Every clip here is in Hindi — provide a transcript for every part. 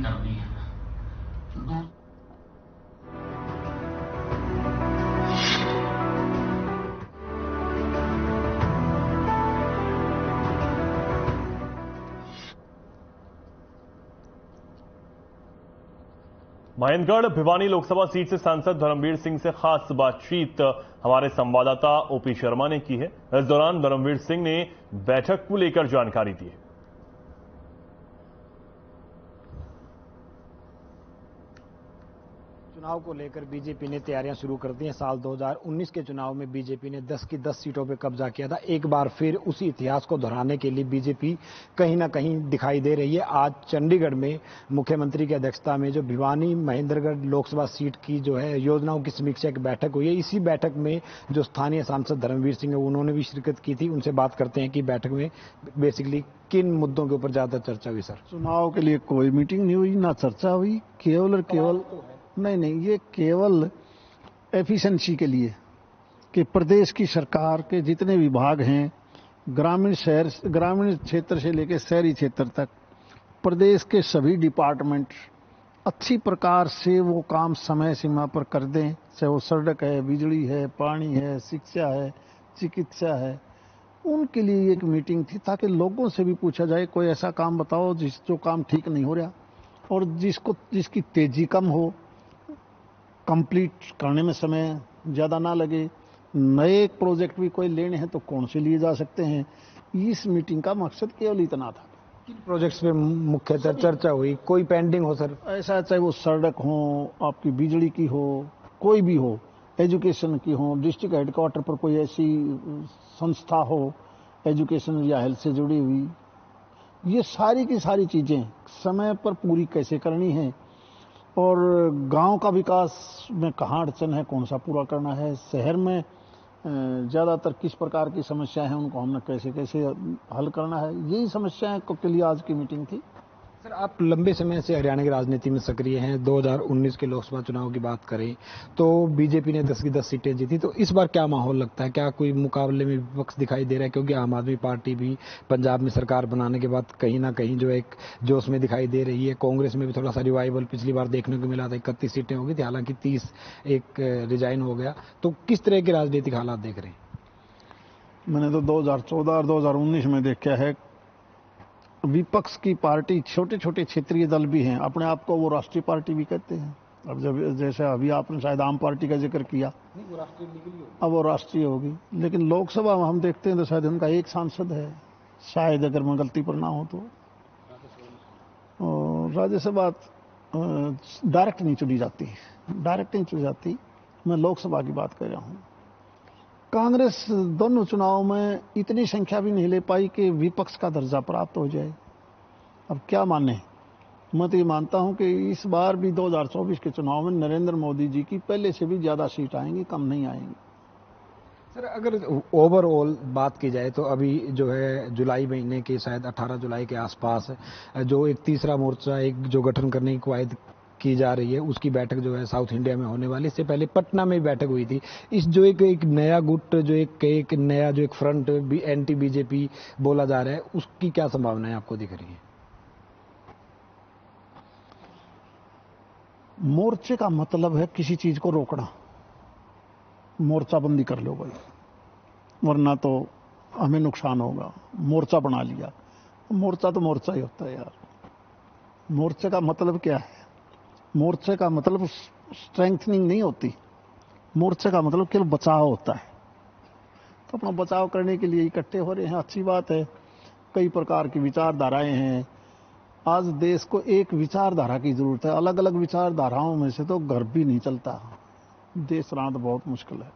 कर दी है। महेंद्रगढ़ भिवानी लोकसभा सीट से सांसद धर्मवीर सिंह से खास बातचीत हमारे संवाददाता ओपी शर्मा ने की है। इस दौरान धर्मवीर सिंह ने बैठक को लेकर जानकारी दी है। चुनाव को लेकर बीजेपी ने तैयारियां शुरू कर दी हैं। साल 2019 के चुनाव में बीजेपी ने 10 की 10 सीटों पर कब्जा किया था। एक बार फिर उसी इतिहास को दोहराने के लिए बीजेपी कहीं ना कहीं दिखाई दे रही है। आज चंडीगढ़ में मुख्यमंत्री की अध्यक्षता में जो भिवानी महेंद्रगढ़ लोकसभा सीट की जो है योजनाओं की समीक्षा की बैठक हुई है। इसी बैठक में जो स्थानीय सांसद धर्मवीर सिंह है उन्होंने भी शिरकत की थी। उनसे बात करते हैं कि बैठक में बेसिकली किन मुद्दों के ऊपर ज्यादा चर्चा हुई। सर, चुनाव के लिए कोई मीटिंग नहीं हुई, ना चर्चा हुई, केवल और केवल नहीं, ये केवल एफिशिएंसी के लिए कि प्रदेश की सरकार के जितने विभाग हैं, ग्रामीण क्षेत्र से लेकर शहरी क्षेत्र तक प्रदेश के सभी डिपार्टमेंट अच्छी प्रकार से वो काम समय सीमा पर कर दें। चाहे वो सड़क है, बिजली है, पानी है, शिक्षा है, चिकित्सा है, उनके लिए एक मीटिंग थी ताकि लोगों से भी पूछा जाए कोई ऐसा काम बताओ जो काम ठीक नहीं हो रहा और जिसकी तेजी कम हो, कंप्लीट करने में समय ज़्यादा ना लगे, नए प्रोजेक्ट भी कोई लेने हैं तो कौन से लिए जा सकते हैं। इस मीटिंग का मकसद केवल इतना था। किन प्रोजेक्ट्स पे मुख्यतः चर्चा हुई? कोई पेंडिंग हो सर? ऐसा चाहे वो सड़क हो, आपकी बिजली की हो, कोई भी हो, एजुकेशन की हो, डिस्ट्रिक्ट हेडक्वार्टर पर कोई ऐसी संस्था हो एजुकेशन या हेल्थ से जुड़ी हुई, ये सारी की सारी चीज़ें समय पर पूरी कैसे करनी है और गांव का विकास में कहाँ अड़चन है, कौन सा पूरा करना है, शहर में ज़्यादातर किस प्रकार की समस्याएं हैं, उनको हमने कैसे कैसे हल करना है, यही समस्याएं के लिए आज की मीटिंग थी। सर, आप लंबे समय से हरियाणा की राजनीति में सक्रिय हैं। 2019 के लोकसभा चुनाव की बात करें तो बीजेपी ने 10 की 10 सीटें जीती, तो इस बार क्या माहौल लगता है? क्या कोई मुकाबले में विपक्ष दिखाई दे रहा है? क्योंकि आम आदमी पार्टी भी पंजाब में सरकार बनाने के बाद कहीं ना कहीं जो एक जोश में दिखाई दे रही है। कांग्रेस में भी थोड़ा सा रिवाइवल पिछली बार देखने को मिला था, 31 सीटें हो गई थी, हालांकि 30 एक रिजाइन हो गया। तो किस तरह के राजनीतिक हालात देख रहे हैं? मैंने तो 2014 और 2019 में देखा है, विपक्ष की पार्टी छोटे छोटे क्षेत्रीय दल भी हैं, अपने आप को वो राष्ट्रीय पार्टी भी कहते हैं। अब जब जैसे अभी आपने शायद आम पार्टी का जिक्र किया, अब वो राष्ट्रीय होगी, लेकिन लोकसभा में हम देखते हैं तो शायद उनका एक सांसद है, शायद अगर मैं गलती पर ना हो तो। राज्यसभा डायरेक्ट नहीं चुनी जाती, मैं लोकसभा की बात कर रहा हूँ। कांग्रेस दोनों चुनावों में इतनी संख्या भी नहीं ले पाई कि विपक्ष का दर्जा प्राप्त हो जाए। अब क्या माने, मैं तो ये मानता हूं कि इस बार भी 2024 के चुनाव में नरेंद्र मोदी जी की पहले से भी ज्यादा सीट आएंगी, कम नहीं आएंगी। सर, अगर ओवरऑल बात की जाए तो अभी जो है जुलाई महीने के शायद 18 जुलाई के आसपास जो एक तीसरा मोर्चा एक जो गठन करने की कवायद की जा रही है, उसकी बैठक जो है साउथ इंडिया में होने वाली। इससे पहले पटना में बैठक हुई थी। इस जो एक नया गुट जो एक नया जो एक फ्रंट भी एंटी बीजेपी बोला जा रहा है, उसकी क्या संभावनाएं आपको दिख रही है? मोर्चे का मतलब है किसी चीज को रोकना, मोर्चाबंदी कर लो भाई, वरना तो हमें नुकसान होगा। मोर्चा बना लिया, मोर्चा तो मोर्चा ही होता है यार। मोर्चे का मतलब क्या है? मोर्चे का मतलब स्ट्रेंथनिंग नहीं होती, मोर्चे का मतलब केवल बचाव होता है। तो अपना बचाव करने के लिए इकट्ठे हो रहे हैं, अच्छी बात है। कई प्रकार की विचारधाराएं हैं। आज देश को एक विचारधारा की जरूरत है, अलग अलग विचारधाराओं में से तो घर भी नहीं चलता, देश चलाना तो बहुत मुश्किल है।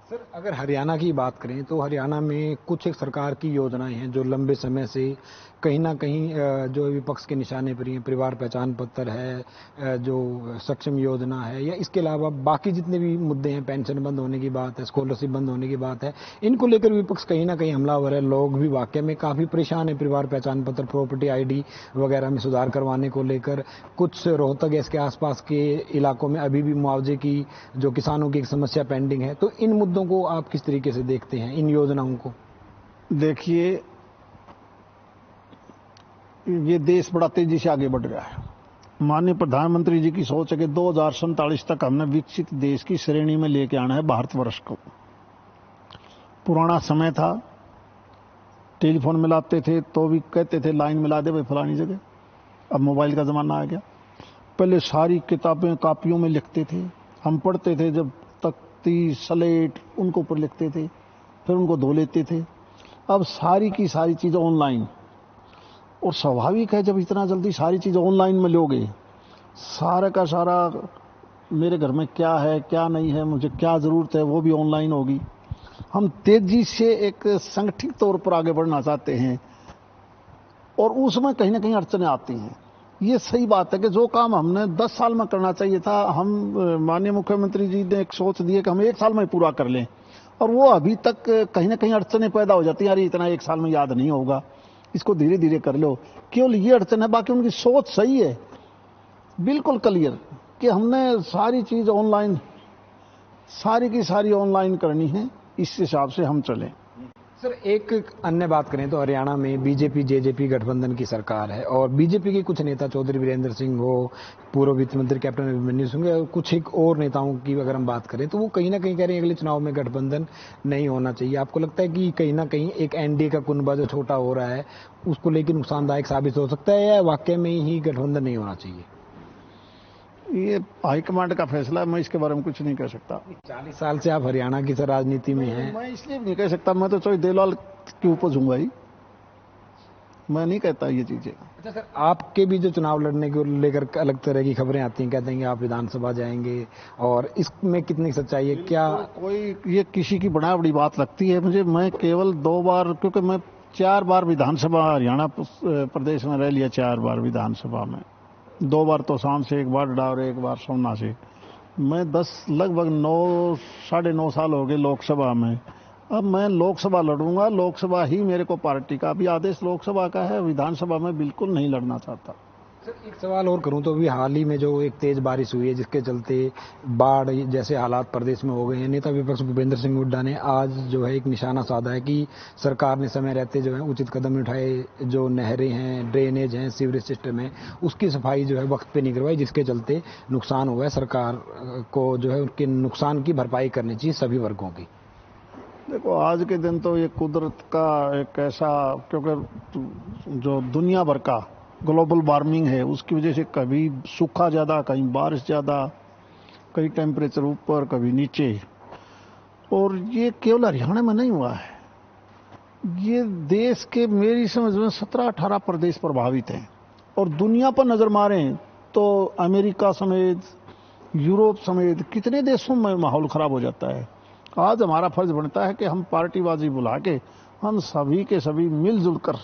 सर, अगर हरियाणा की बात करें तो हरियाणा में कुछ एक सरकार की योजनाएं हैं जो लंबे समय से कहीं ना कहीं जो विपक्ष के निशाने पर ही हैं। परिवार पहचान पत्र है, जो सक्षम योजना है, या इसके अलावा बाकी जितने भी मुद्दे हैं, पेंशन बंद होने की बात है, स्कॉलरशिप बंद होने की बात है, इनको लेकर विपक्ष कहीं ना कहीं हमलावर है। लोग भी वाकई में काफी परेशान है। परिवार पहचान पत्र, प्रॉपर्टी ID वगैरह में सुधार करवाने को लेकर कुछ रोहतक इसके आसपास के इलाकों में अभी भी मुआवजे की जो किसानों की एक समस्या पेंडिंग है। तो इन मुद्दों को आप किस तरीके से देखते हैं, इन योजनाओं को? देखिए, ये देश बड़ा तेजी से आगे बढ़ रहा है माननीय प्रधानमंत्री जी की सोच है कि 2047 तक हमने विकसित देश की श्रेणी में लेके आना है भारतवर्ष को। पुराना समय था, टेलीफोन मिलाते थे तो भी कहते थे लाइन मिला दे भाई फलानी जगह। अब मोबाइल का जमाना आ गया। पहले सारी किताबें कापियों में लिखते थे, हम पढ़ते थे, जब तख्ती स्लेट उनको ऊपर लिखते थे, फिर उनको धो लेते थे। अब सारी की सारी चीज़ें ऑनलाइन, और स्वाभाविक है जब इतना जल्दी सारी चीज़ें ऑनलाइन में लोगे, सारा का सारा मेरे घर में क्या है क्या नहीं है, मुझे क्या ज़रूरत है, वो भी ऑनलाइन होगी। हम तेजी से एक संगठित तौर पर आगे बढ़ना चाहते हैं और उसमें कहीं ना कहीं अड़चनें आती हैं। ये सही बात है कि जो काम हमने 10 साल में करना चाहिए था, हम माननीय मुख्यमंत्री जी ने एक सोच दी है कि हम 1 साल में पूरा कर लें, और वो अभी तक कहीं ना कहीं अड़चनें पैदा हो जाती हैं। अरे इतना 1 साल में याद नहीं होगा, इसको धीरे धीरे कर लो। केवल ये अड़चन है, बाकी उनकी सोच सही है, बिल्कुल क्लियर कि हमने सारी चीज ऑनलाइन, सारी की सारी ऑनलाइन करनी है। इस हिसाब से हम चलें। सर, एक अन्य बात करें तो हरियाणा में बीजेपी जेजेपी गठबंधन की सरकार है और बीजेपी के कुछ नेता चौधरी वीरेंद्र सिंह हो, पूर्व वित्त मंत्री कैप्टन अभिमन्यु सिंह और कुछ एक और नेताओं की अगर हम बात करें तो वो कहीं ना कहीं कह रहे हैं अगले चुनाव में गठबंधन नहीं होना चाहिए। आपको लगता है कि कहीं ना कहीं एक एनडीए का कुनबा जो छोटा हो रहा है उसको लेकर नुकसानदायक साबित हो सकता है, या वाकई में ही गठबंधन नहीं होना चाहिए? ये हाईकमांड का फैसला है, मैं इसके बारे में कुछ नहीं कह सकता। 40 साल से आप हरियाणा की राजनीति में हैं। मैं इसलिए नहीं कह सकता, मैं तो चौधरी देवलाल की उपज हूँ भाई, मैं नहीं कहता ये चीजें। अच्छा सर, आपके भी जो चुनाव लड़ने को लेकर अलग तरह की खबरें आती हैं, कहते हैं कि आप विधानसभा जाएंगे, और इसमें कितनी सच्चाई है? क्या कोई ये किसी की बड़ा बड़ी बात लगती है मुझे? मैं केवल 2 बार, क्योंकि मैं 4 बार विधानसभा हरियाणा प्रदेश में रह लिया, 4 बार विधानसभा में, 2 बार तो शाम से, 1 बार डा और 1 बार सोमना से। मैं लगभग 9 साढ़े 9 साल हो गए लोकसभा में। अब मैं लोकसभा लड़ूंगा, लोकसभा ही मेरे को पार्टी का भी आदेश लोकसभा का है, विधानसभा में बिल्कुल नहीं लड़ना चाहता। सर, एक सवाल और करूं तो अभी हाल ही में जो एक तेज बारिश हुई है जिसके चलते बाढ़ जैसे हालात प्रदेश में हो गए हैं, नेता विपक्ष भूपेंद्र सिंह हुड्डा ने आज जो है एक निशाना साधा है कि सरकार ने समय रहते जो है उचित कदम उठाए, जो नहरें हैं, ड्रेनेज हैं, सीवरेज सिस्टम है, उसकी सफाई जो है वक्त पे नहीं करवाई, जिसके चलते नुकसान हुआ है। सरकार को जो है उनके नुकसान की भरपाई करनी चाहिए सभी वर्गों की। देखो, आज के दिन तो ये कुदरत का एक ऐसा, क्योंकि जो दुनिया भर का ग्लोबल वार्मिंग है उसकी वजह से कभी सूखा ज़्यादा, कहीं बारिश ज़्यादा, कहीं टेम्परेचर ऊपर कभी नीचे, और ये केवल हरियाणा में नहीं हुआ है, ये देश के मेरी समझ में 17-18 प्रदेश प्रभावित हैं। और दुनिया पर नज़र मारें तो अमेरिका समेत, यूरोप समेत कितने देशों में माहौल खराब हो जाता है। आज हमारा फर्ज बनता है कि हम पार्टीबाजी बुला के हम सभी के सभी मिलजुल कर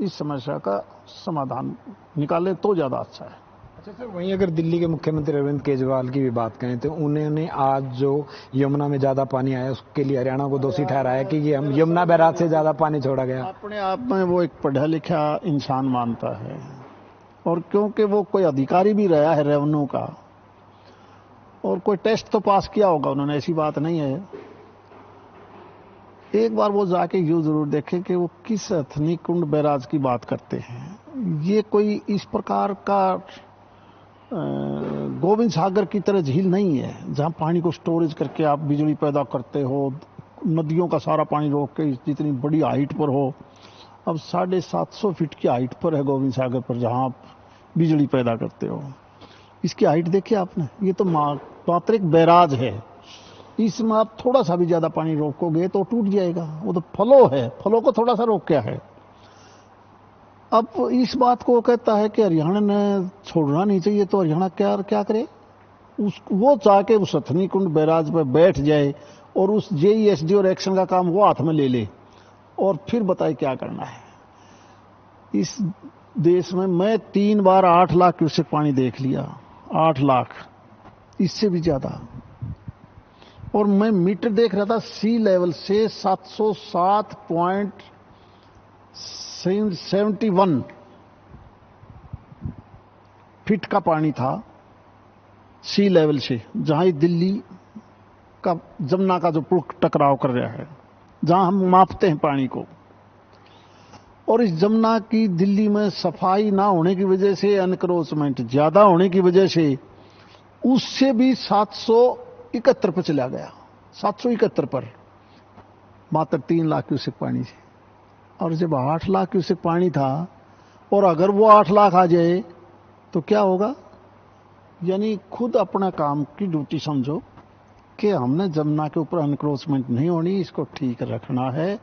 इस समस्या का समाधान निकालें तो ज़्यादा अच्छा है। अच्छा सर, वहीं अगर दिल्ली के मुख्यमंत्री अरविंद केजरीवाल की भी बात करें तो उन्होंने आज जो यमुना में ज्यादा पानी आया उसके लिए हरियाणा को दोषी ठहराया कि ये हम यमुना बैराज से ज्यादा पानी छोड़ा गया। अपने आप में वो एक पढ़ा लिखा इंसान मानता है, और क्योंकि वो कोई अधिकारी भी रहा है रेवेन्यू का, और कोई टेस्ट तो पास किया होगा उन्होंने, ऐसी बात नहीं है। एक बार वो जाके यूं जरूर देखें कि वो किस हथनी कुंड बैराज की बात करते हैं। ये कोई इस प्रकार का गोविंद सागर की तरह झील नहीं है जहां पानी को स्टोरेज करके आप बिजली पैदा करते हो, नदियों का सारा पानी रोक के जितनी बड़ी हाइट पर हो। अब 750 फीट की हाइट पर है गोविंद सागर पर जहां आप बिजली पैदा करते हो। इसकी हाइट देखिए आपने, ये तो मात्र एक बैराज है, इसमें आप थोड़ा सा भी ज्यादा पानी रोकोगे तो टूट जाएगा। वो तो फ्लो है, फ्लो को थोड़ा सा रोक क्या है। अब इस बात को कहता है कि हरियाणा ने छोड़ना नहीं चाहिए, तो हरियाणा क्या करे? वो चाह के उस हथनी कुंड बैराज पर बैठ जाए और उस जेईएसडी और एक्शन का काम वो हाथ में ले ले और फिर बताए क्या करना है। इस देश में मैं 3 बार 8 लाख क्यूसेक पानी देख लिया, 8 लाख, इससे भी ज्यादा। और मैं मीटर देख रहा था, सी लेवल से 707.71 फीट का पानी था सी लेवल से, जहां ये दिल्ली का जमुना का जो पुल टकराव कर रहा है, जहां हम मापते हैं पानी को। और इस जमुना की दिल्ली में सफाई ना होने की वजह से, एनक्रोचमेंट ज्यादा होने की वजह से उससे भी 771 पर चला गया, 771 पर, मात्र 3 लाख क्यूसेक पानी से। और जब 8 लाख क्यूसेक पानी था, और अगर वो 8 लाख आ जाए तो क्या होगा? यानी खुद अपना काम की ड्यूटी समझो कि हमने जमुना के ऊपर एनक्रोचमेंट नहीं होनी, इसको ठीक रखना है।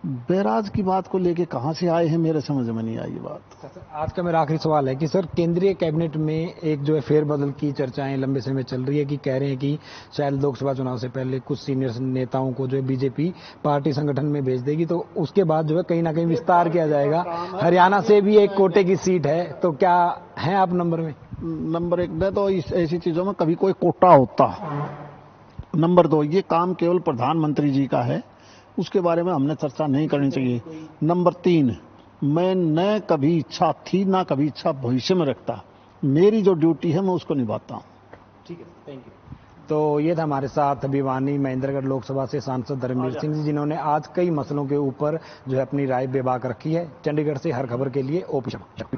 बैराज की बात को लेके कहां से आए हैं, मेरे समझ में नहीं आई ये बात। आज का मेरा आखिरी सवाल है कि सर, केंद्रीय कैबिनेट में एक जो है फेरबदल की चर्चाएं लंबे समय चल रही है कि कह रहे हैं कि शायद लोकसभा चुनाव से पहले कुछ सीनियर नेताओं को जो है बीजेपी पार्टी संगठन में भेज देगी, तो उसके बाद जो है कहीं ना कहीं विस्तार किया जाएगा। हरियाणा से भी एक कोटे की सीट है, तो क्या है आप नंबर में? नंबर 1 में तो ऐसी चीजों में कभी कोई कोटा होता। नंबर 2, ये काम केवल प्रधानमंत्री जी का है, उसके बारे में हमने चर्चा नहीं करनी चाहिए। नंबर 3, मैं न कभी इच्छा थी ना कभी इच्छा भविष्य में रखता, मेरी जो ड्यूटी है मैं उसको निभाता हूं। ठीक है, थैंक यू। तो ये था हमारे साथ भिवानी महेंद्रगढ़ लोकसभा से सांसद धर्मवीर सिंह जी, जिन्होंने आज कई मसलों के ऊपर जो है अपनी राय बेबाक रखी है। चंडीगढ़ से हर खबर के लिए ओपी शर्मा।